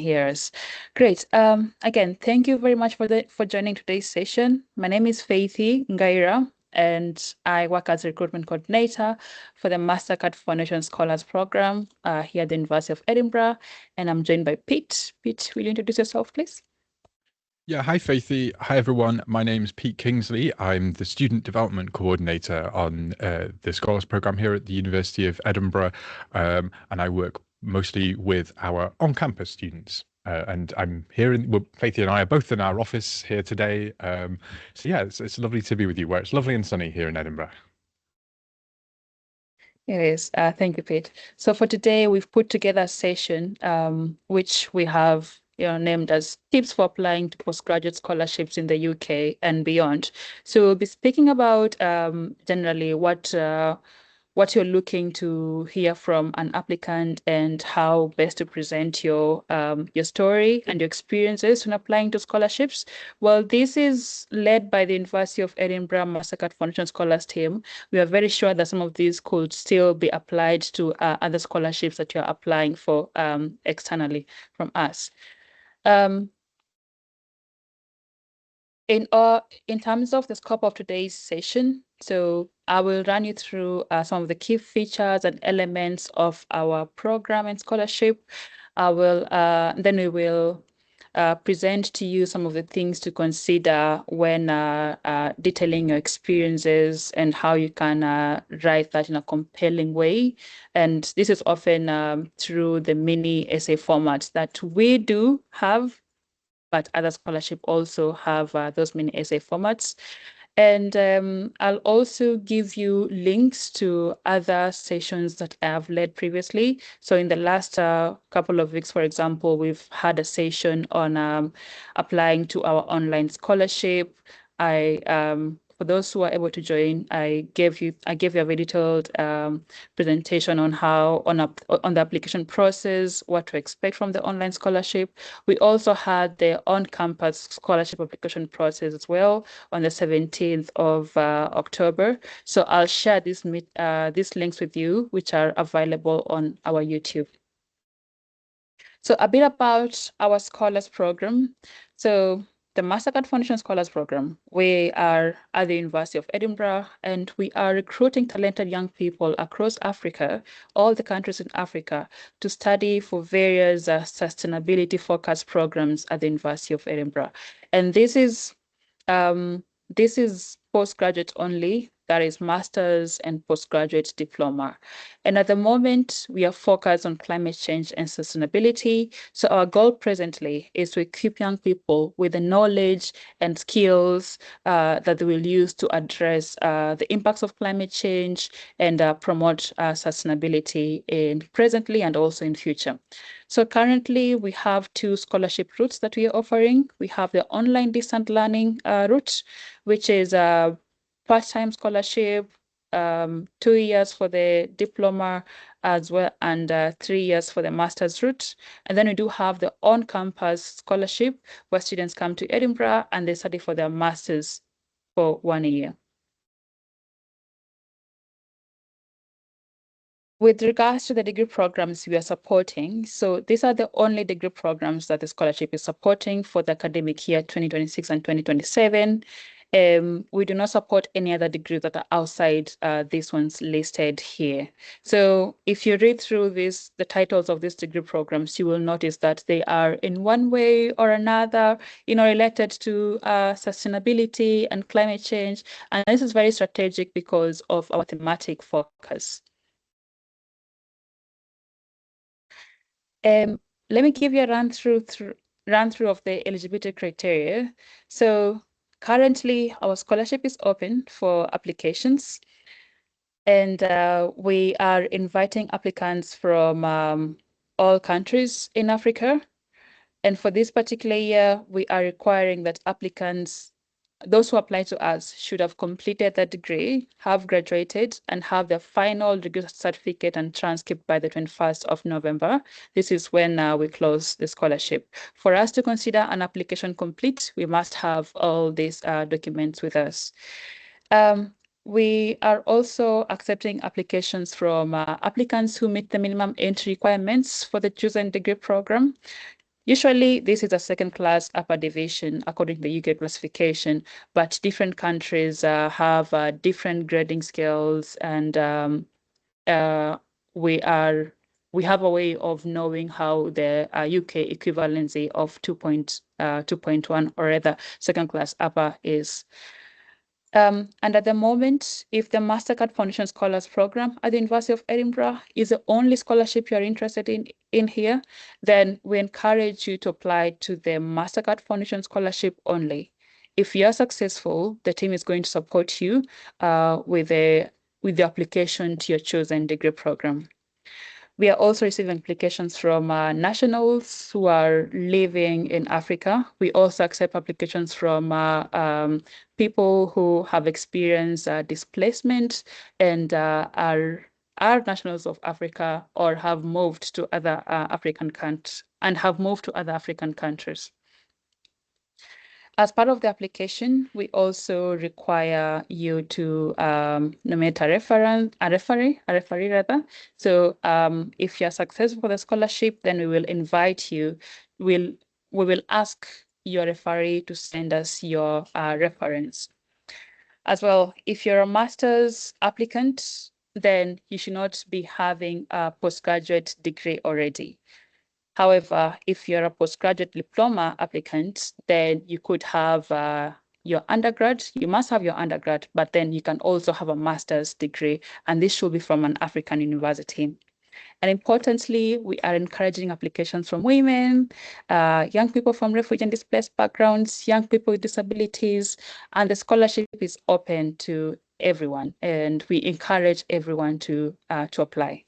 hear us. Great. Again, thank you very much for joining today's session. My name is Faithy Ngaira, and I work as a recruitment coordinator for the Mastercard Foundation Scholars Program here at the University of Edinburgh. And I'm joined by Pete. Pete, will you introduce yourself, please? Yeah, hi Faithy. Hi everyone. My name's Pete Kingsley. I'm the Student Development Coordinator on the Scholars Program here at the University of Edinburgh, and I work mostly with our on-campus students. And I'm here, Faithy and I are both in our office here today. So yeah, it's lovely to be with you, where it's lovely and sunny here in Edinburgh. It is. Thank you, Pete. So for today, we've put together a session which we have named as Tips for Applying to Postgraduate Scholarships in the UK and Beyond. So we'll be speaking about generally what you're looking to hear from an applicant and how best to present your story and your experiences when applying to scholarships. Well, this is led by the University of Edinburgh Mastercard Foundation Scholars team. We are very sure that some of these could still be applied to other scholarships that you're applying for externally from us. In terms of the scope of today's session, so I will run you through some of the key features and elements of our program and scholarship. Then we will present to you some of the things to consider when detailing your experiences and how you can write that in a compelling way. And this is often through the mini essay format that we do have, but other scholarship also have those mini essay formats. And I'll also give you links to other sessions that I have led previously. So in the last couple of weeks, for example, we've had a session on applying to our online scholarship. For those who are able to join, I gave you a very detailed presentation on on the application process, what to expect from the online scholarship. We also had the on-campus scholarship application process as well on the 17th of October. So I'll share these links with you, which are available on our YouTube. So a bit about our scholars program. So the Mastercard Foundation Scholars Program, we are at the University of Edinburgh, and we are recruiting talented young people across Africa, all the countries in Africa, to study for various sustainability-focused programs at the University of Edinburgh. And this is postgraduate only, that is master's and postgraduate diploma. And at the moment, we are focused on climate change and sustainability. So our goal presently is to equip young people with the knowledge and skills that they will use to address the impacts of climate change and promote sustainability presently and also in future. So currently, we have two scholarship routes that we are offering. We have the online distant learning route, which is a part-time scholarship, 2 years for the diploma as well, and 3 years for the master's route. And then we do have the on-campus scholarship where students come to Edinburgh and they study for their master's for 1 year. With regards to the degree programs we are supporting, so these are the only degree programs that the scholarship is supporting for the academic year 2026 and 2027. We do not support any other degrees that are outside these ones listed here. So if you read through the titles of these degree programs, you will notice that they are in one way or another, related to sustainability and climate change. And this is very strategic because of our thematic focus. Let me give you a run through of the eligibility criteria. So currently, our scholarship is open for applications, and we are inviting applicants from all countries in Africa. And for this particular year, we are requiring that applicants, those who apply to us, should have completed their degree, have graduated, and have their final degree certificate and transcript by the 21st of November. This is when we close the scholarship. For us to consider an application complete, we must have all these documents with us. We are also accepting applications from applicants who meet the minimum entry requirements for the chosen degree program. Usually, this is a second-class upper division according to the UK classification, but different countries have different grading scales, and uh, we are we have a way of knowing how the UK equivalency of 2.1 or rather second-class upper is. And at the moment, if the Mastercard Foundation Scholars Program at the University of Edinburgh is the only scholarship you're interested in here, then we encourage you to apply to the Mastercard Foundation Scholarship only. If you're successful, the team is going to support you with the application to your chosen degree program. We are also receiving applications from nationals who are living in Africa. We also accept applications from people who have experienced displacement and are nationals of Africa or have moved to other African countries and have moved to other African countries. As part of the application, we also require you to nominate a referee rather. So if you're successful for the scholarship, then we will invite you. We will ask your referee to send us your reference. As well, if you're a master's applicant, then you should not be having a postgraduate degree already. However, if you're a postgraduate diploma applicant, then you could have your undergrad. You must have your undergrad, but then you can also have a master's degree, and this should be from an African university. And importantly, we are encouraging applications from women, young people from refugee and displaced backgrounds, young people with disabilities, and the scholarship is open to everyone, and we encourage everyone to apply.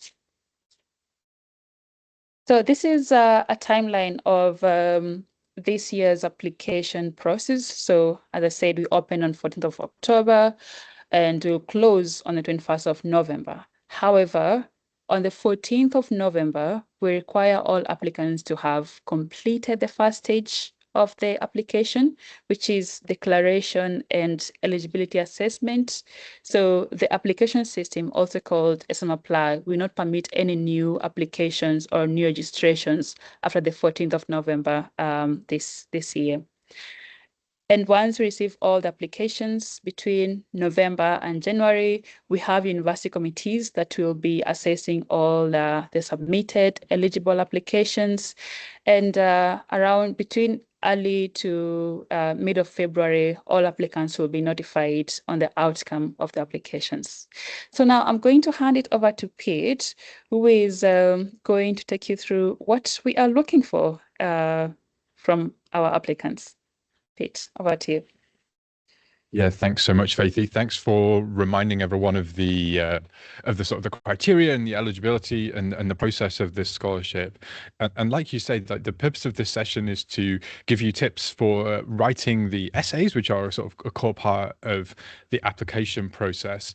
So this is a timeline of this year's application process. So as I said, we open on 14th of October and we'll close on the 21st of November. However, on the 14th of November, we require all applicants to have completed the first stage of the application, which is declaration and eligibility assessment. So the application system, also called SM Apply, will not permit any new applications or new registrations after the 14th of November this year. And once we receive all the applications between November and January, we have university committees that will be assessing all the submitted eligible applications. And around between early to mid of February, all applicants will be notified on the outcome of the applications. So now I'm going to hand it over to Pete, who is going to take you through what we are looking for from our applicants. Pete, over to you. Yeah, thanks so much, Faithy. Thanks for reminding everyone of the sort of the criteria and the eligibility and the process of this scholarship. And like you said, like the purpose of this session is to give you tips for writing the essays, which are sort of a core part of the application process,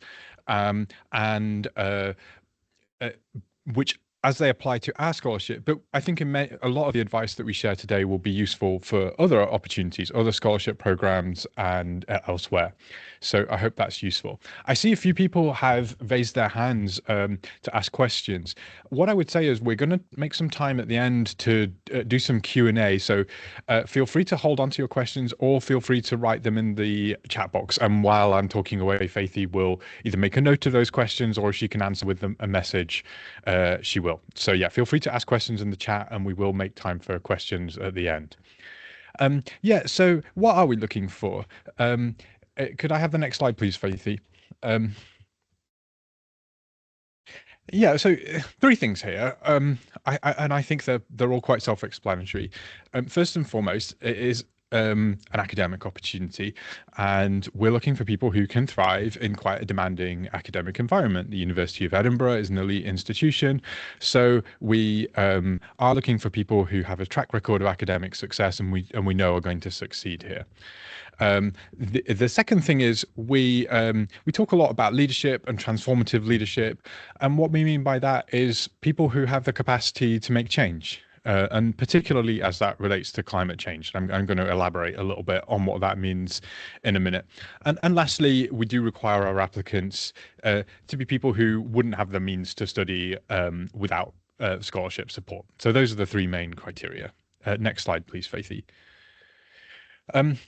which as they apply to our scholarship. But I think a lot of the advice that we share today will be useful for other opportunities, other scholarship programs and elsewhere. So I hope that's useful. I see a few people have raised their hands to ask questions. What I would say is we're going to make some time at the end to do some Q&A. So feel free to hold on to your questions or feel free to write them in the chat box. And while I'm talking away, Faithy will either make a note of those questions or if she can answer with them a message, she will. So yeah, feel free to ask questions in the chat and we will make time for questions at the end. Yeah, so what are we looking for? Could I have the next slide, please, Faithy? Yeah, so three things here, and I think they're all quite self-explanatory. First and foremost, it is an academic opportunity, and we're looking for people who can thrive in quite a demanding academic environment. The University of Edinburgh is an elite institution, so we are looking for people who have a track record of academic success and we know are going to succeed here. The second thing is we talk a lot about leadership and transformative leadership, and what we mean by that is people who have the capacity to make change. And particularly as that relates to climate change. I'm going to elaborate a little bit on what that means in a minute. And lastly, we do require our applicants to be people who wouldn't have the means to study without scholarship support. So those are the three main criteria. Next slide, please, Faithy.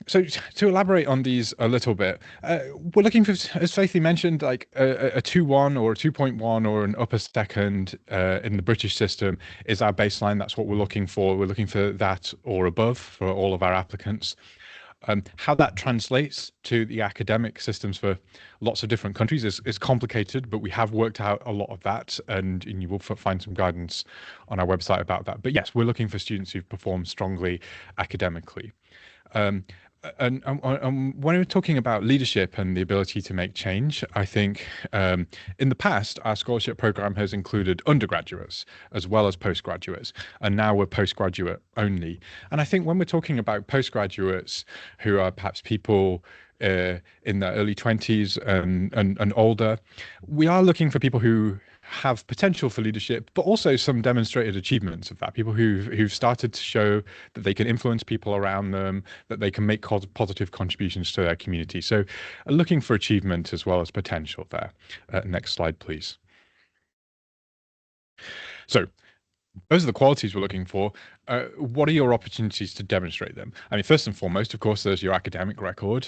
So to elaborate on these a little bit, we're looking for, as Faithy mentioned, like a 2-1 or a 2.1 or an upper second in the British system is our baseline. That's what we're looking for. We're looking for that or above for all of our applicants. How that translates to the academic systems for lots of different countries is complicated, but we have worked out a lot of that, and you will find some guidance on our website about that. But yes, we're looking for students who've performed strongly academically. And when we're talking about leadership and the ability to make change, I think in the past, our scholarship program has included undergraduates as well as postgraduates, and now we're postgraduate only. And I think when we're talking about postgraduates who are perhaps people in their early 20s and older, we are looking for people who have potential for leadership, but also some demonstrated achievements of that. People who've started to show that they can influence people around them, that they can make positive contributions to their community. So looking for achievement as well as potential there. Next slide, please. So those are the qualities we're looking for. What are your opportunities to demonstrate them? I mean, first and foremost, of course, there's your academic record.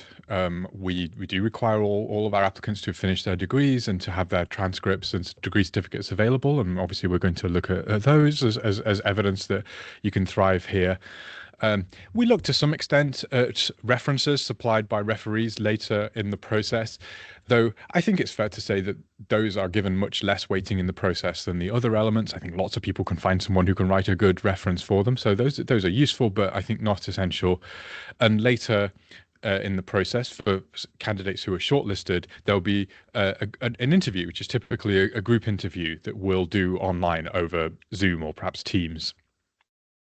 We do require all of our applicants to finish their degrees and to have their transcripts and degree certificates available. And obviously, we're going to look at those as evidence that you can thrive here. We look to some extent at references supplied by referees later in the process, though I think it's fair to say that those are given much less weighting in the process than the other elements. I think lots of people can find someone who can write a good reference for them. So those are useful, but I think not essential. And later in the process, for candidates who are shortlisted, there'll be an interview, which is typically a group interview that we'll do online over Zoom or perhaps Teams.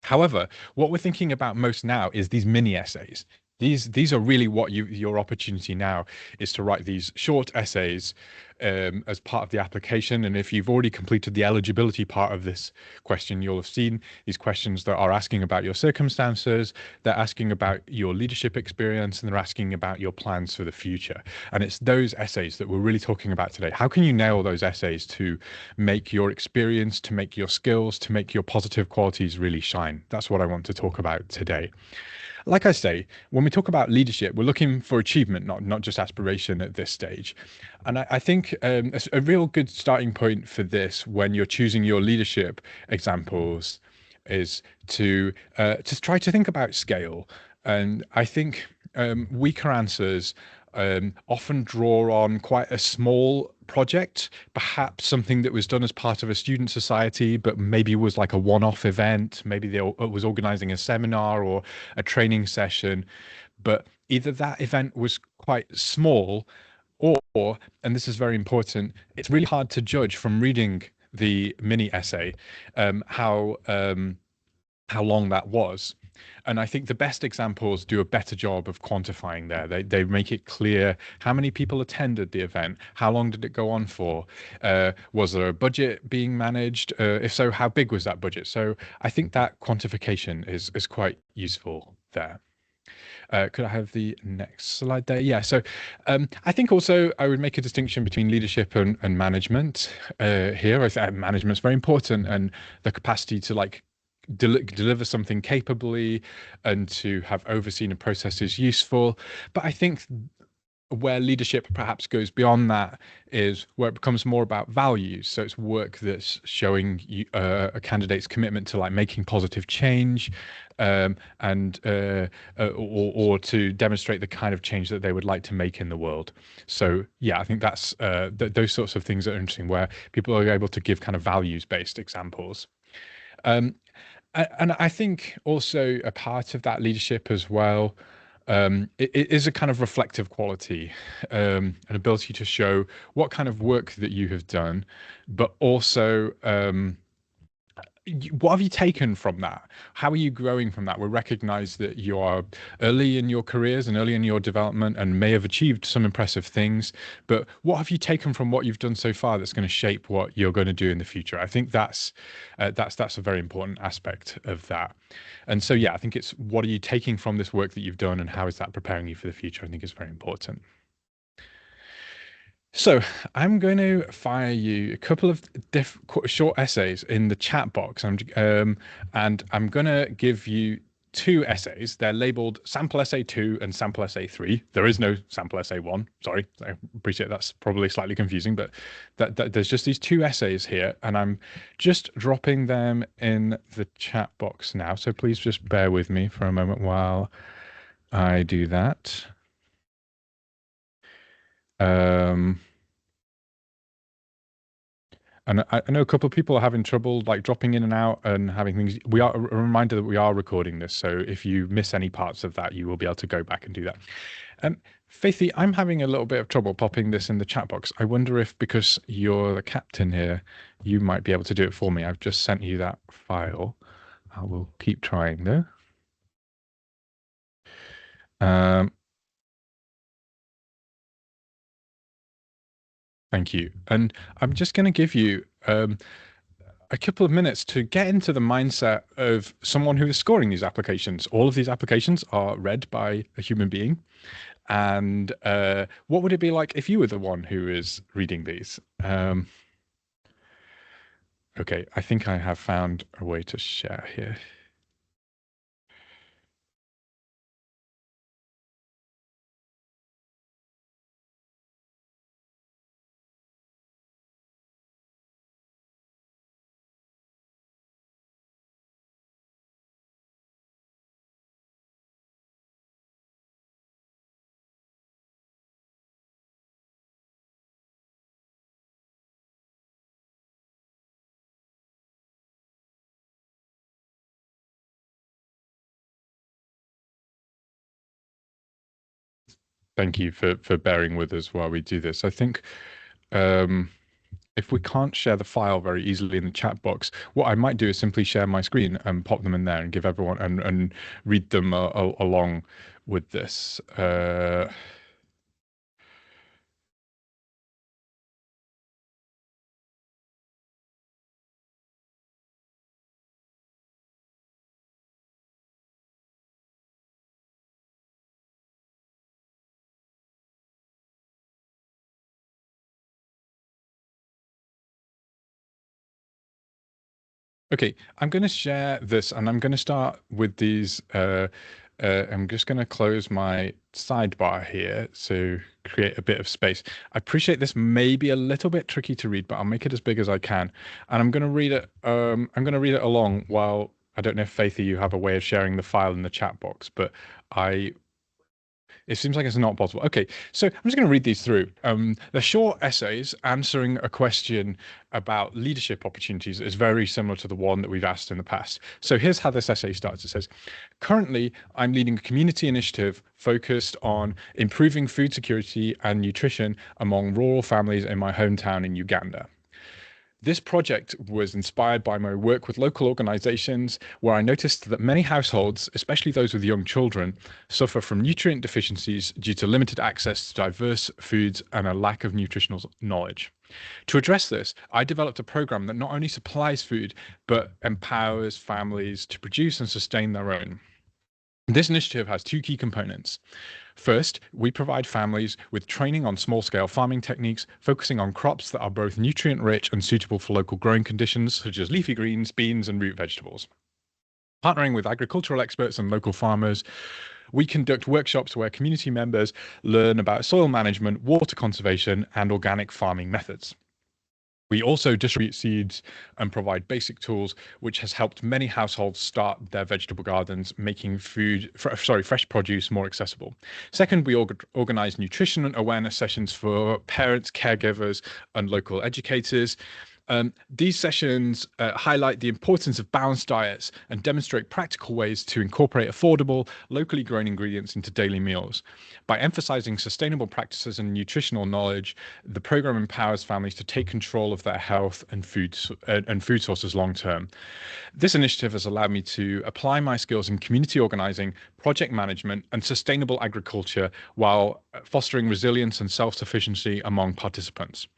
However, what we're thinking about most now is these mini essays. These are really what your opportunity now is to write these short essays as part of the application. And if you've already completed the eligibility part of this question, you'll have seen these questions that are asking about your circumstances, they're asking about your leadership experience, and they're asking about your plans for the future. And it's those essays that we're really talking about today. How can you nail those essays to make your experience, to make your skills, to make your positive qualities really shine? That's what I want to talk about today. Like I say, when we talk about leadership, we're looking for achievement, not just aspiration at this stage. And I think a real good starting point for this when you're choosing your leadership examples is to try to think about scale. And I think weaker answers often draw on quite a small project, perhaps something that was done as part of a student society, but maybe was like a one-off event. Maybe they was organizing a seminar or a training session, but either that event was quite small or, and this is very important, it's really hard to judge from reading the mini essay how long that was. And I think the best examples do a better job of quantifying there. They make it clear how many people attended the event, how long did it go on for, was there a budget being managed? If so, how big was that budget? So I think that quantification is quite useful there. Could I have the next slide there? Yeah, so I think also I would make a distinction between leadership and management here. I think management's very important, and the capacity to like deliver something capably and to have overseen a process is useful. But I think where leadership perhaps goes beyond that is where it becomes more about values. So it's work that's showing a candidate's commitment to like making positive change or to demonstrate the kind of change that they would like to make in the world. So yeah, I think that's those sorts of things are interesting, where people are able to give kind of values-based examples. And I think also a part of that leadership as well, it is a kind of reflective quality, an ability to show what kind of work that you have done, but also what have you taken from that? How are you growing from that? We recognize that you are early in your careers and early in your development and may have achieved some impressive things, but what have you taken from what you've done so far that's going to shape what you're going to do in the future? I think that's a very important aspect of that. And so, yeah, I think it's what are you taking from this work that you've done and how is that preparing you for the future? I think is very important. So I'm going to fire you a couple of short essays in the chat box. And I'm going to give you two essays. They're labeled sample essay 2 and sample essay 3. There is no sample essay 1. Sorry, I appreciate that's probably slightly confusing, but there's just these two essays here, and I'm just dropping them in the chat box now. So please just bear with me for a moment while I do that. And I know a couple of people are having trouble like dropping in and out and having things. We are a reminder that we are recording this, so if you miss any parts of that, you will be able to go back and do that. Faithy, I'm having a little bit of trouble popping this in the chat box. I wonder if because you're the captain here, you might be able to do it for me. I've just sent you that file. I will keep trying though. Thank you. And I'm just going to give you a couple of minutes to get into the mindset of someone who is scoring these applications. All of these applications are read by a human being. And what would it be like if you were the one who is reading these? Okay, I think I have found a way to share here. Thank you for bearing with us while we do this. I think if we can't share the file very easily in the chat box, what I might do is simply share my screen and pop them in there and give everyone and read them along with this. Okay, I'm going to share this and I'm going to start with these. I'm just going to close my sidebar here to create a bit of space. I appreciate this may be a little bit tricky to read, but I'll make it as big as I can. And I'm going to read it. I'm going to read it along while I don't know if Faithy, you have a way of sharing the file in the chat box, but it seems like it's not possible. Okay, so I'm just going to read these through. They're short essays answering a question about leadership opportunities that is very similar to the one that we've asked in the past. So here's how this essay starts. It says, currently, I'm leading a community initiative focused on improving food security and nutrition among rural families in my hometown in Uganda. This project was inspired by my work with local organizations, where I noticed that many households, especially those with young children, suffer from nutrient deficiencies due to limited access to diverse foods and a lack of nutritional knowledge. To address this, I developed a program that not only supplies food, but empowers families to produce and sustain their own. This initiative has two key components. First, we provide families with training on small-scale farming techniques, focusing on crops that are both nutrient-rich and suitable for local growing conditions, such as leafy greens, beans, and root vegetables. Partnering with agricultural experts and local farmers, we conduct workshops where community members learn about soil management, water conservation, and organic farming methods. We also distribute seeds and provide basic tools, which has helped many households start their vegetable gardens, making fresh produce more accessible. Second, we organize nutrition awareness sessions for parents, caregivers, and local educators. These sessions highlight the importance of balanced diets and demonstrate practical ways to incorporate affordable, locally grown ingredients into daily meals. By emphasizing sustainable practices and nutritional knowledge, the program empowers families to take control of their health and food sources long term. This initiative has allowed me to apply my skills in community organizing, project management, and sustainable agriculture while fostering resilience and self-sufficiency among participants.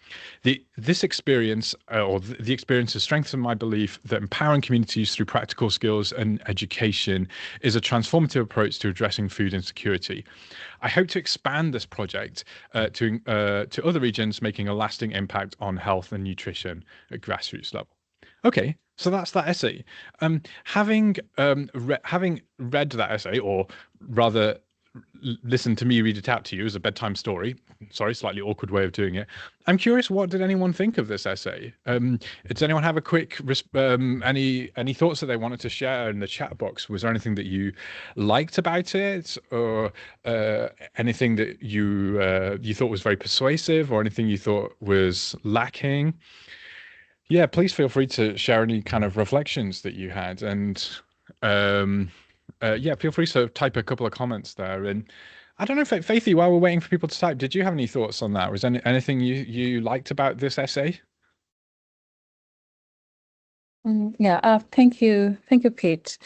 This experience, the experience has strengthened my belief that empowering communities through practical skills and education is a transformative approach to addressing food insecurity. I hope to expand this project to other regions, making a lasting impact on health and nutrition at grassroots level. Okay, so that's that essay. Having read that essay, or rather listen to me read it out to you as a bedtime story. Sorry, slightly awkward way of doing it. I'm curious, what did anyone think of this essay? Does anyone have a quick any thoughts that they wanted to share in the chat box? Was there anything that you liked about it, or anything that you thought was very persuasive, or anything you thought was lacking? Yeah, please feel free to share any kind of reflections that you had, and yeah, feel free to type a couple of comments there. And I don't know, Faithy, while we're waiting for people to type, did you have any thoughts on that? Was there anything you liked about this essay? Yeah, thank you, Pete.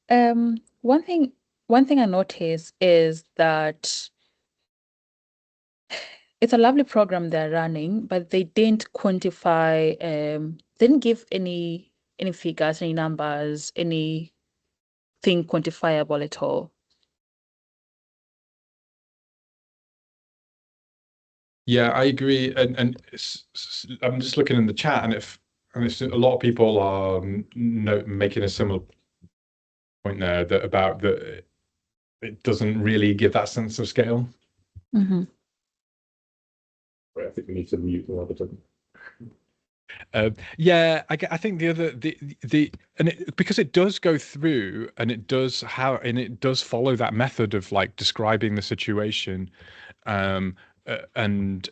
One thing I noticed is that it's a lovely program they're running, but they didn't quantify, didn't give any figures, any numbers, anything quantifiable at all. Yeah, I agree. And I'm just looking in the chat, and it's a lot of people are making a similar point there, that about that it doesn't really give that sense of scale. Mm-hmm. I think we need to mute the other button. Yeah, I think because it does go through, and it does follow that method of like describing the situation, and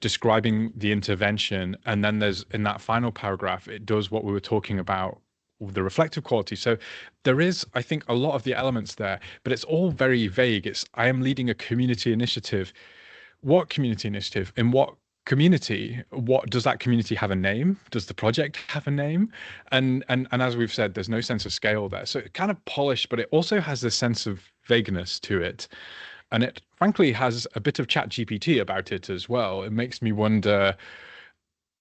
describing the intervention, and then there's, in that final paragraph, it does what we were talking about, the reflective quality. So there is, I think, a lot of the elements there, but it's all very vague. I am leading a community initiative. What community initiative? In what community? What does that community have a name? Does the project have a name? And as we've said, there's no sense of scale there. So it kind of polished, but it also has this sense of vagueness to it. And it frankly has a bit of ChatGPT about it as well. It makes me wonder,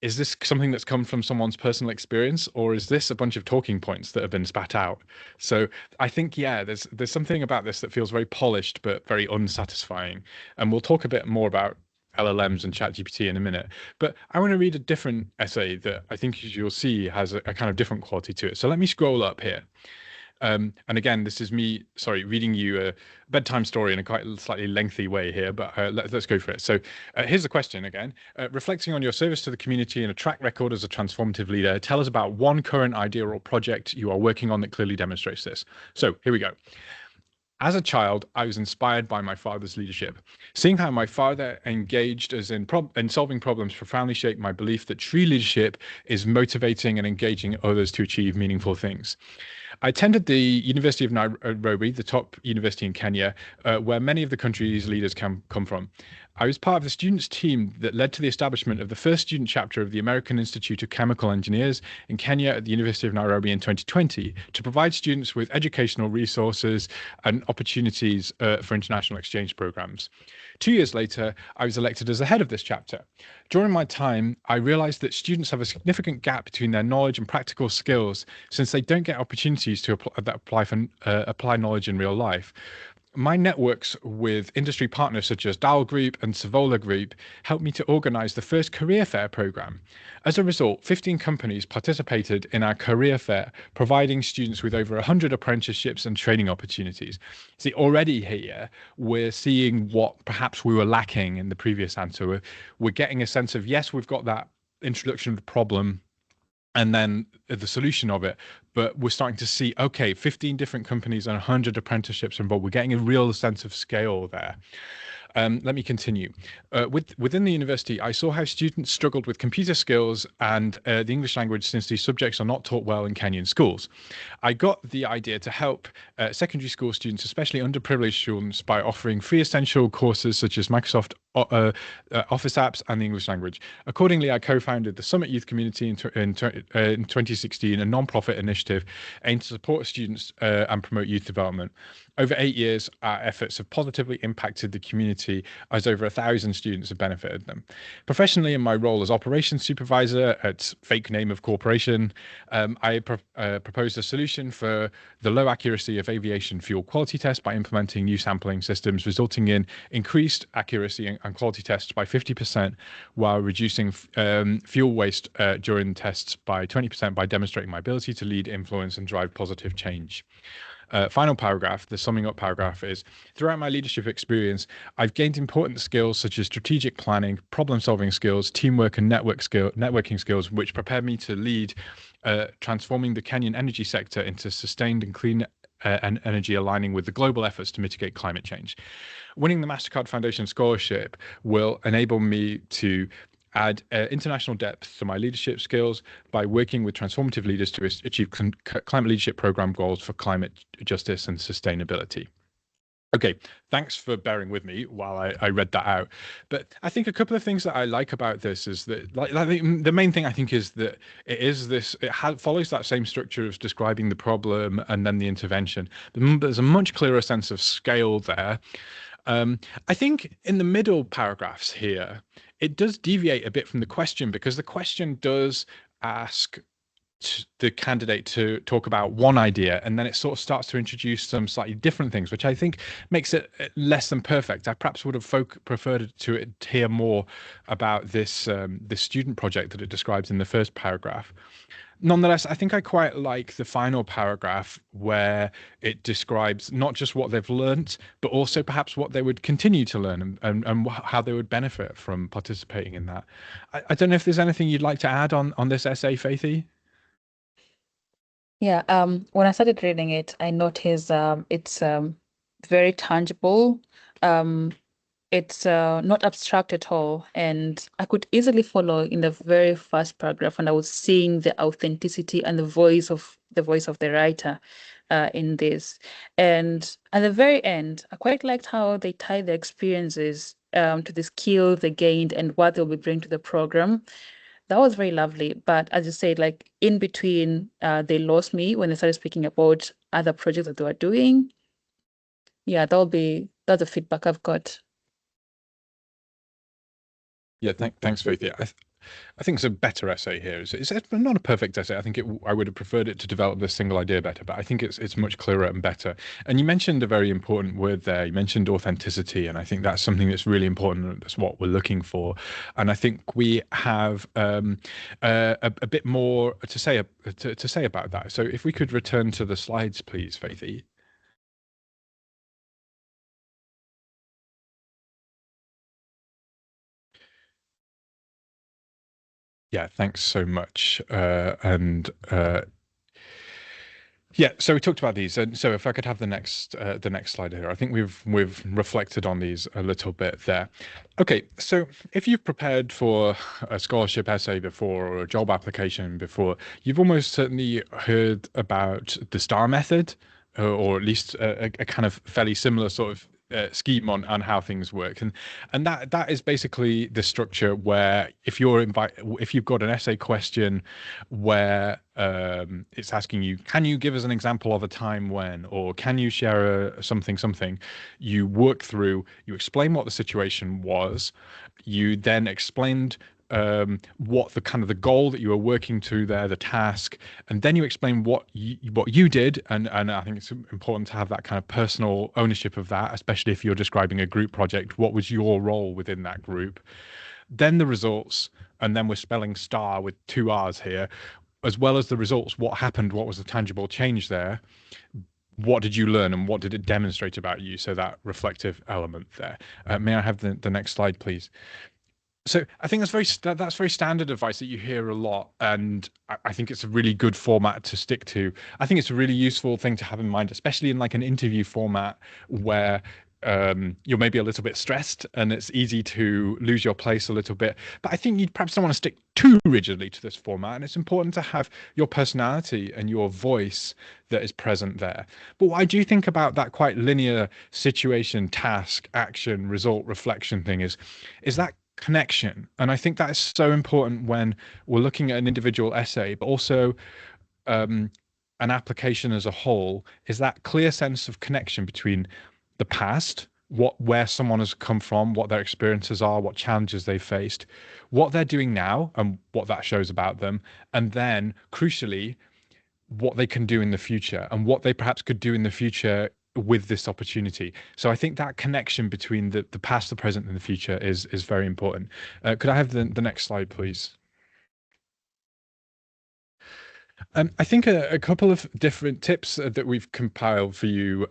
is this something that's come from someone's personal experience, or is this a bunch of talking points that have been spat out? So I think, yeah, there's something about this that feels very polished but very unsatisfying. And we'll talk a bit more about LLMs and ChatGPT in a minute. But I want to read a different essay that I think, as you'll see, has a kind of different quality to it. So let me scroll up here. And again, this is me, reading you a bedtime story in a quite slightly lengthy way here, but let's go for it. So here's the question again. Reflecting on your service to the community and a track record as a transformative leader, tell us about one current idea or project you are working on that clearly demonstrates this. So here we go. As a child, I was inspired by my father's leadership. Seeing how my father engaged us in solving problems profoundly shaped my belief that true leadership is motivating and engaging others to achieve meaningful things. I attended the University of Nairobi, the top university in Kenya, where many of the country's leaders come from. I was part of the students' team that led to the establishment of the first student chapter of the American Institute of Chemical Engineers in Kenya at the University of Nairobi in 2020 to provide students with educational resources and opportunities for international exchange programs. 2 years later, I was elected as the head of this chapter. During my time, I realized that students have a significant gap between their knowledge and practical skills, since they don't get opportunities to apply knowledge in real life. My networks with industry partners such as Dow Group and Savola Group helped me to organize the first career fair program. As a result, 15 companies participated in our career fair, providing students with over 100 apprenticeships and training opportunities. See, already here, we're seeing what perhaps we were lacking in the previous answer. We're getting a sense of, yes, we've got that introduction of the problem and then the solution of it, but we're starting to see, okay, 15 different companies and 100 apprenticeships involved. We're getting a real sense of scale there. Let me continue. Within the university, I saw how students struggled with computer skills and the English language, since these subjects are not taught well in Kenyan schools. I got the idea to help secondary school students, especially underprivileged students, by offering free essential courses such as Microsoft Office apps and the English language. Accordingly, I co-founded the Summit Youth Community in 2016, a non-profit initiative aimed to support students and promote youth development. Over 8 years, our efforts have positively impacted the community community, as over 1,000 students have benefited them. Professionally, in my role as operations supervisor at fake name of corporation, I proposed a solution for the low accuracy of aviation fuel quality tests by implementing new sampling systems, resulting in increased accuracy and quality tests by 50%, while reducing fuel waste during tests by 20% by demonstrating my ability to lead, influence, and drive positive change. Final paragraph, the summing up paragraph is, throughout my leadership experience, I've gained important skills such as strategic planning, problem solving skills, teamwork, and networking skills, which prepare me to lead transforming the Kenyan energy sector into sustained and clean energy, aligning with the global efforts to mitigate climate change. Winning the Mastercard Foundation Scholarship will enable me to add international depth to my leadership skills by working with transformative leaders to achieve climate leadership program goals for climate justice and sustainability. Okay, thanks for bearing with me while I read that out. But I think a couple of things that I like about this is that, the main thing I think is that it follows that same structure of describing the problem and then the intervention. There's a much clearer sense of scale there. I think in the middle paragraphs here, it does deviate a bit from the question, because the question does ask the candidate to talk about one idea, and then it sort of starts to introduce some slightly different things, which I think makes it less than perfect. I perhaps would have preferred to hear more about this student project that it describes in the first paragraph. Nonetheless, I think I quite like the final paragraph where it describes not just what they've learnt, but also perhaps what they would continue to learn and how they would benefit from participating in that. I don't know if there's anything you'd like to add on this essay, Faithy? Yeah, when I started reading it, I noticed it's very tangible. It's not abstract at all, and I could easily follow in the very first paragraph, and I was seeing the authenticity and the voice of the writer in this. And at the very end, I quite liked how they tie their experiences to the skill they gained and what they'll be bringing to the program. That was very lovely. But as you said, like in between, they lost me when they started speaking about other projects that they were doing. Yeah, that's the feedback I've got. Yeah, thanks, Faith. I think it's a better essay here. It's not a perfect essay. I think I would have preferred it to develop this single idea better, but I think it's much clearer and better. And you mentioned a very important word there. You mentioned authenticity, and I think that's something that's really important. That's what we're looking for. And I think we have a bit more to say about that. So if we could return to the slides, please, Faithy. Yeah, thanks so much. Yeah, so we talked about these, and so if I could have the next slide here, I think we've reflected on these a little bit there. Okay, so if you've prepared for a scholarship essay before or a job application before, you've almost certainly heard about the STAR method, or at least a kind of fairly similar sort of scheme on how things work, and that is basically the structure where if you've got an essay question where it's asking you, can you give us an example of a time when, or can you share something, you work through, you explain what the situation was, you then explained what the goal that you were working to there, the task, and then you explain what you did, and I think it's important to have that kind of personal ownership of that, especially if you're describing a group project. What was your role within that group? Then the results, and then we're spelling STAR with 2 R's here, as well as the results. What happened? What was the tangible change there? What did you learn, and what did it demonstrate about you? So that reflective element there. May I have the next slide, please? So I think that's very standard advice that you hear a lot, and I think it's a really good format to stick to. I think it's a really useful thing to have in mind, especially in like an interview format where you're maybe a little bit stressed and it's easy to lose your place a little bit. But I think you perhaps don't want to stick too rigidly to this format, and it's important to have your personality and your voice that is present there. But what I do think about that quite linear situation, task, action, result, reflection thing is that connection. And I think that is so important when we're looking at an individual essay, but also an application as a whole, is that clear sense of connection between the past, where someone has come from, what their experiences are, what challenges they faced, what they're doing now, and what that shows about them, and then crucially, what they can do in the future and what they perhaps could do in the future with this opportunity. So I think that connection between the past, the present, and the future is very important. Could I have the next slide, please? I think a couple of different tips that we've compiled for you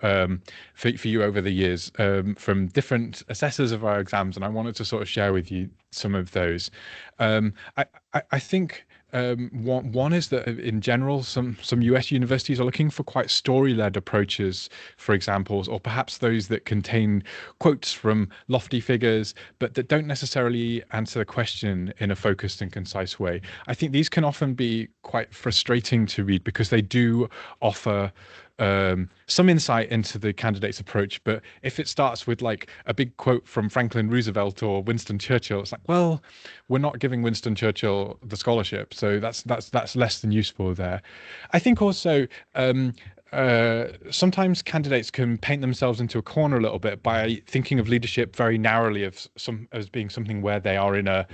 for you over the years from different assessors of our exams, and I wanted to sort of share with you some of those. I think one is that in general, some US universities are looking for quite story-led approaches for examples, or perhaps those that contain quotes from lofty figures, but that don't necessarily answer the question in a focused and concise way. I think these can often be quite frustrating to read because they do offer some insight into the candidate's approach. But if it starts with like a big quote from Franklin Roosevelt or Winston Churchill, it's like, well, we're not giving Winston Churchill the scholarship, so that's less than useful there. I think also sometimes candidates can paint themselves into a corner a little bit by thinking of leadership very narrowly as being something where they are in a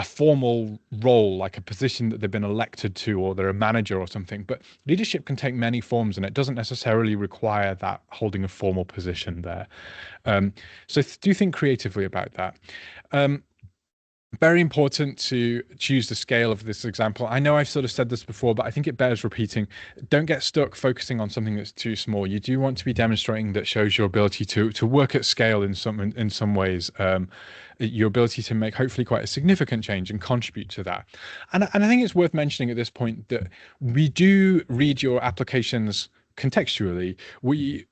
formal role, like a position that they've been elected to, or they're a manager or something. But leadership can take many forms, and it doesn't necessarily require that holding a formal position there. So do think creatively about that. Very important to choose the scale of this example. I know I've sort of said this before, but I think it bears repeating. Don't get stuck focusing on something that's too small. You do want to be demonstrating that shows your ability to work at scale in some ways, your ability to make hopefully quite a significant change and contribute to that. And I think it's worth mentioning at this point that we do read your applications contextually. We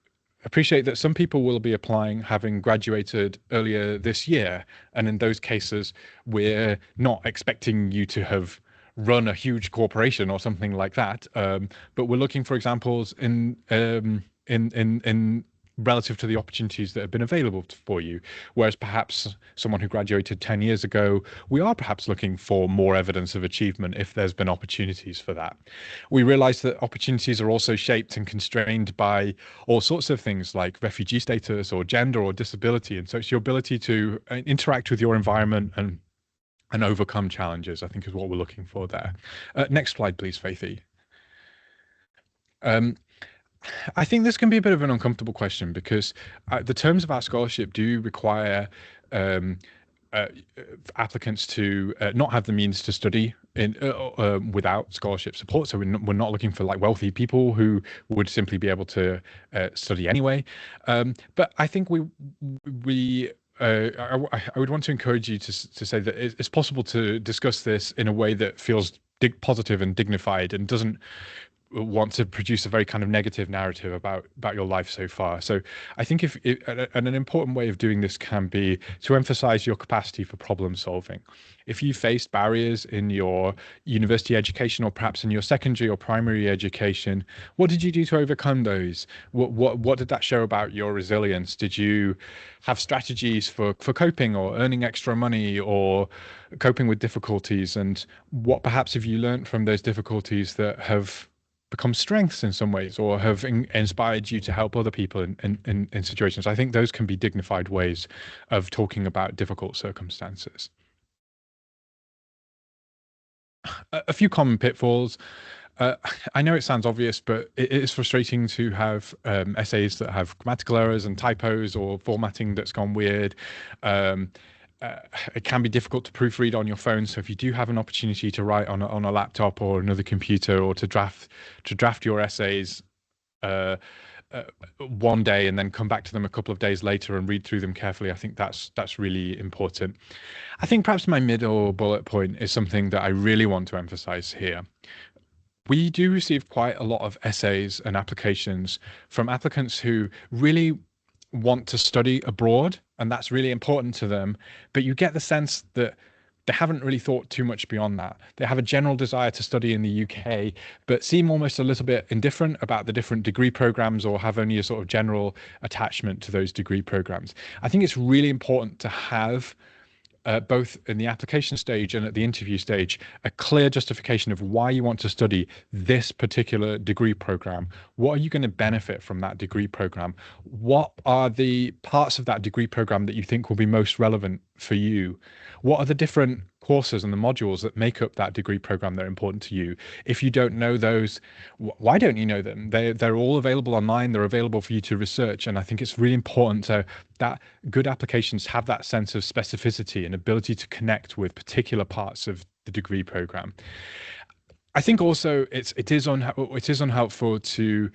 appreciate that some people will be applying having graduated earlier this year, and in those cases we're not expecting you to have run a huge corporation or something like that, but we're looking for examples in relative to the opportunities that have been available for you. Whereas perhaps someone who graduated 10 years ago, we are perhaps looking for more evidence of achievement if there's been opportunities for that. We realize that opportunities are also shaped and constrained by all sorts of things like refugee status or gender or disability. And so it's your ability to interact with your environment and overcome challenges, I think, is what we're looking for there. Next slide, please, Faithy. I think this can be a bit of an uncomfortable question because the terms of our scholarship do require applicants to not have the means to study without scholarship support. So we're not looking for like wealthy people who would simply be able to study anyway. But I think I would want to encourage you to say that it's possible to discuss this in a way that feels positive and dignified and doesn't want to produce a very kind of negative narrative about your life so far. So I think and an important way of doing this can be to emphasize your capacity for problem solving. If you faced barriers in your university education or perhaps in your secondary or primary education, what did you do to overcome those? What did that show about your resilience? Did you have strategies for coping or earning extra money or coping with difficulties? And what perhaps have you learned from those difficulties that have become strengths in some ways or have inspired you to help other people in situations? I think those can be dignified ways of talking about difficult circumstances. A few common pitfalls. I know it sounds obvious, but it is frustrating to have essays that have grammatical errors and typos or formatting that's gone weird. It can be difficult to proofread on your phone. So if you do have an opportunity to write on a laptop or another computer, or to draft your essays one day and then come back to them a couple of days later and read through them carefully, I think that's really important. I think perhaps my middle bullet point is something that I really want to emphasize here. We do receive quite a lot of essays and applications from applicants who really want to study abroad, and that's really important to them, but you get the sense that they haven't really thought too much beyond that. They have a general desire to study in the UK, but seem almost a little bit indifferent about the different degree programs or have only a sort of general attachment to those degree programs. I think it's really important to have both in the application stage and at the interview stage, a clear justification of why you want to study this particular degree program. What are you going to benefit from that degree program? What are the parts of that degree program that you think will be most relevant for you? What are the different courses and the modules that make up that degree program that are important to you? If you don't know those, why don't you know them? They're all available online. They're available for you to research. And I think it's really important that good applications have that sense of specificity and ability to connect with particular parts of the degree program. I think also it is unhelpful to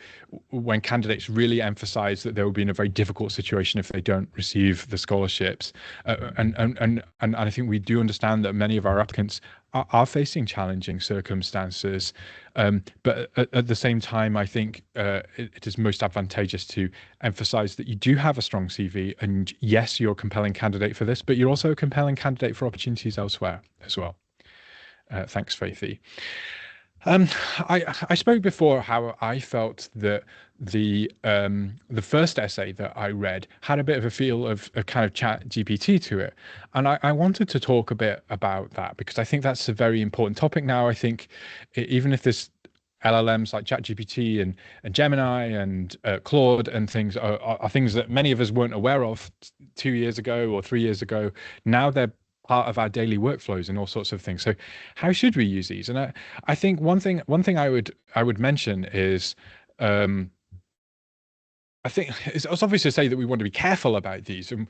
when candidates really emphasize that they will be in a very difficult situation if they don't receive the scholarships, and I think we do understand that many of our applicants are facing challenging circumstances, but at the same time, I think it is most advantageous to emphasize that you do have a strong CV, and yes, you're a compelling candidate for this, but you're also a compelling candidate for opportunities elsewhere as well. Thanks, Faithy. I spoke before how I felt that the first essay that I read had a bit of a feel of kind of Chat GPT to it, and I wanted to talk a bit about that because I think that's a very important topic now. I think even if this LLMs like ChatGPT and Gemini and Claude and things are things that many of us weren't aware of 2 years ago or 3 years ago, now they're part of our daily workflows and all sorts of things. So how should we use these? And I think one thing I would mention is I think it's obvious to say that we want to be careful about these and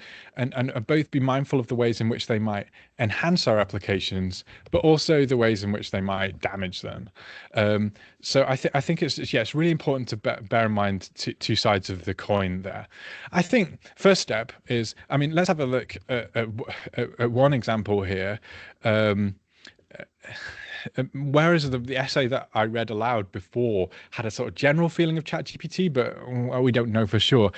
both be mindful of the ways in which they might enhance our applications, but also the ways in which they might damage them. So I think it's really important to bear in mind two sides of the coin there. I think first step is, I mean, let's have a look at one example here. Whereas the essay that I read aloud before had a sort of general feeling of ChatGPT, but we don't know for sure.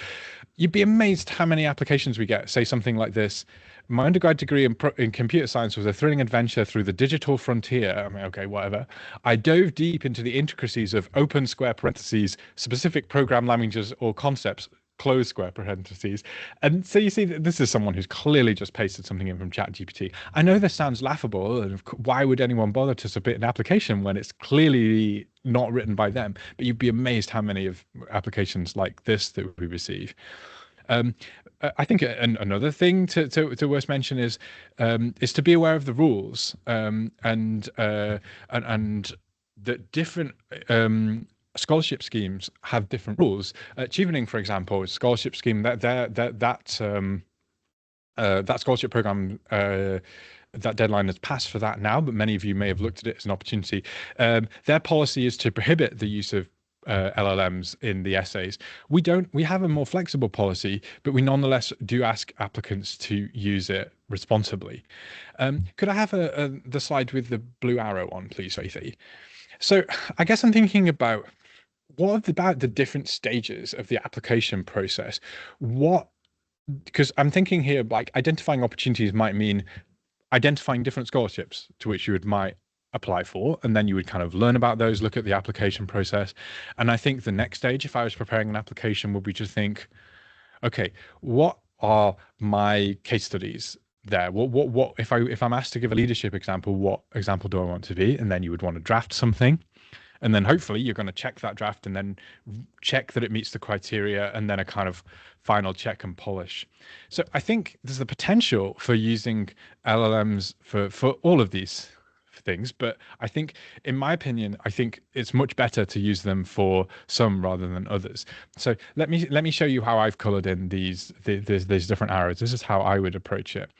You'd be amazed how many applications we get. Say something like this: my undergrad degree in computer science was a thrilling adventure through the digital frontier. I mean, okay, whatever. I dove deep into the intricacies of open square parentheses, specific program languages or concepts, close square parentheses. And so you see that this is someone who's clearly just pasted something in from ChatGPT. I know this sounds laughable, and why would anyone bother to submit an application when it's clearly not written by them? But you'd be amazed how many of applications like this that we receive. I think another thing to worth mention is to be aware of the rules, and that different scholarship schemes have different rules. Chevening, for example, is a scholarship scheme that scholarship program, that deadline has passed for that now, but many of you may have looked at it as an opportunity. Their policy is to prohibit the use of LLMs in the essays. We have a more flexible policy, but we nonetheless do ask applicants to use it responsibly. Could I have the slide with the blue arrow on, please, Faithy? So I guess I'm thinking about what about the different stages of the application process? Because I'm thinking here, like, identifying opportunities might mean identifying different scholarships to which you might apply for, and then you would kind of learn about those, look at the application process. And I think the next stage, if I was preparing an application, would be to think, okay, what are my case studies there? What if I'm asked to give a leadership example, what example do I want to be? And then you would want to draft something. And then hopefully you're going to check that draft and then check that it meets the criteria, and then a kind of final check and polish. So I think there's the potential for using LLMs for all of these things, but I think, in my opinion, I think it's much better to use them for some rather than others. So let me show you how I've colored in these different arrows. This is how I would approach it.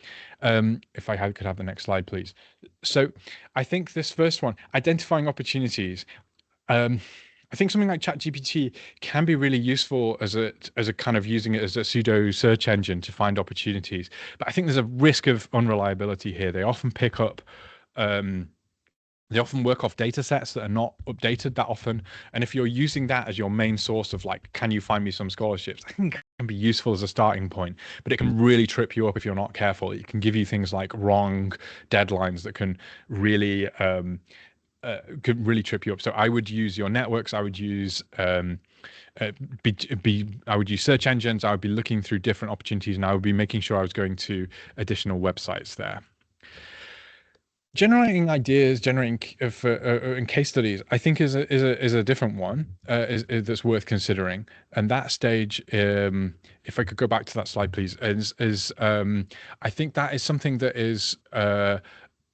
If I could have the next slide, please. So I think this first one, identifying opportunities. I think something like ChatGPT can be really useful as a kind of using it as a pseudo search engine to find opportunities. But I think there's a risk of unreliability here. They often pick up, they often work off data sets that are not updated that often. And if you're using that as your main source of, like, can you find me some scholarships, I think it can be useful as a starting point, but it can really trip you up if you're not careful. It can give you things like wrong deadlines that can really trip you up. So I would use your networks. I would use I would use search engines. I would be looking through different opportunities, and I would be making sure I was going to additional websites there. Generating ideas, generating in case studies, I think is a different one, that's worth considering. And that stage, if I could go back to that slide, please, is I think that is something that is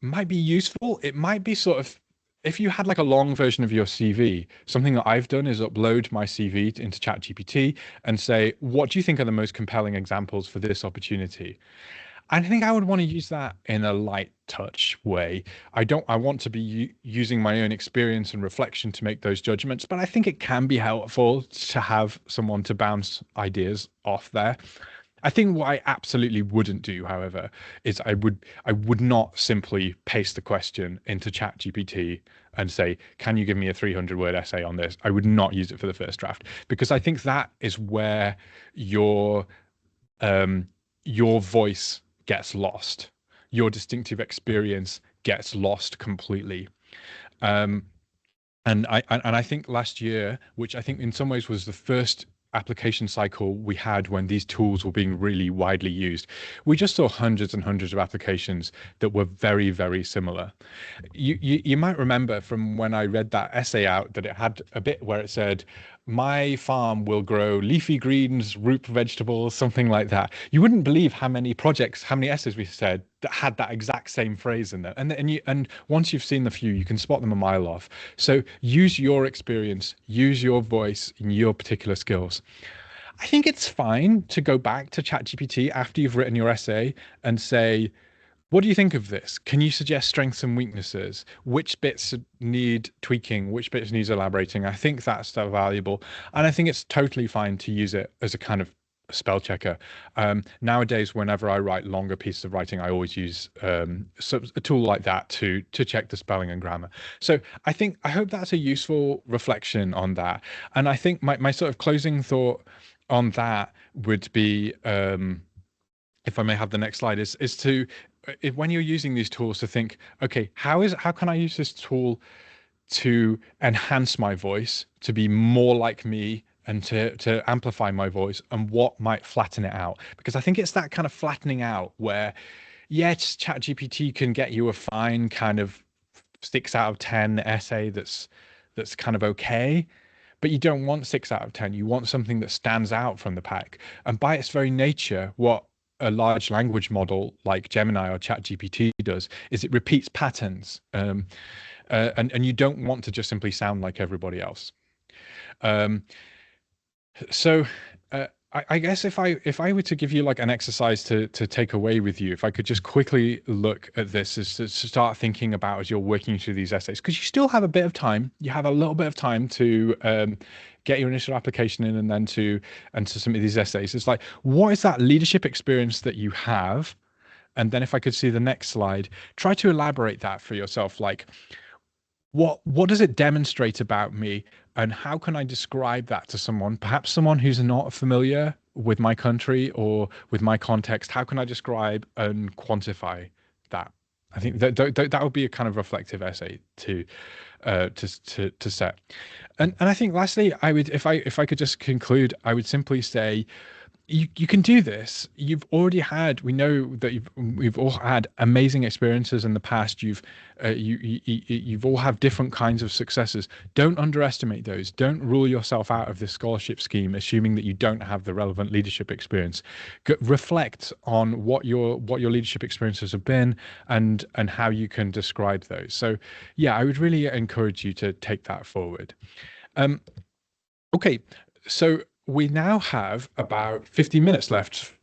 might be useful. It might be sort of, if you had like a long version of your CV, something that I've done is upload my CV into ChatGPT and say, what do you think are the most compelling examples for this opportunity? I think I would want to use that in a light touch way. I want to be using my own experience and reflection to make those judgments, but I think it can be helpful to have someone to bounce ideas off there. I think what I absolutely wouldn't do, however, is I would not simply paste the question into ChatGPT and say, "Can you give me a 300-word essay on this?" I would not use it for the first draft, because I think that is where your your voice gets lost, your distinctive experience gets lost completely. Um, and I think last year, which I think in some ways was the first application cycle we had when these tools were being really widely used, we just saw hundreds and hundreds of applications that were very, very similar. You might remember from when I read that essay out that it had a bit where it said, "My farm will grow leafy greens, root vegetables," something like that. You wouldn't believe how many projects, how many essays we said that had that exact same phrase in there. And once you've seen the few, you can spot them a mile off. So use your experience, use your voice and your particular skills. I think it's fine to go back to ChatGPT after you've written your essay and say, "What do you think of this? Can you suggest strengths and weaknesses? Which bits need tweaking? Which bits needs elaborating?" I think that's so valuable. And I think it's totally fine to use it as a kind of spell checker. Nowadays, whenever I write longer pieces of writing, I always use a tool like that to check the spelling and grammar. So I hope that's a useful reflection on that. And I think my sort of closing thought on that would be, if I may have the next slide, is to, when you're using these tools, to think, okay, how can I use this tool to enhance my voice, to be more like me, and to amplify my voice, and what might flatten it out? Because I think it's that kind of flattening out where, yes, ChatGPT can get you a fine kind of 6 out of 10 essay that's kind of okay, but you don't want 6 out of 10. You want something that stands out from the pack. And by its very nature, what a large language model like Gemini or ChatGPT does is it repeats patterns. And you don't want to just simply sound like everybody else. Um, so I guess if I were to give you like an exercise to take away with you, if I could just quickly look at this, is to start thinking about as you're working through these essays, because you still have a bit of time. You have a little bit of time to get your initial application in, and then to submit these essays. It's like, what is that leadership experience that you have? And then if I could see the next slide, try to elaborate that for yourself. Like, what does it demonstrate about me, and how can I describe that to someone, perhaps someone who's not familiar with my country or with my context? How can I describe and quantify that? I think that would be a kind of reflective essay to set. And I think lastly, I would, if I could just conclude, I would simply say, you can do this. We know that we've all had amazing experiences in the past. You've all had different kinds of successes. Don't underestimate those. Don't rule yourself out of this scholarship scheme, assuming that you don't have the relevant leadership experience. Reflect on what your leadership experiences have been, and how you can describe those. So yeah, I would really encourage you to take that forward. Okay, so we now have about 15 minutes left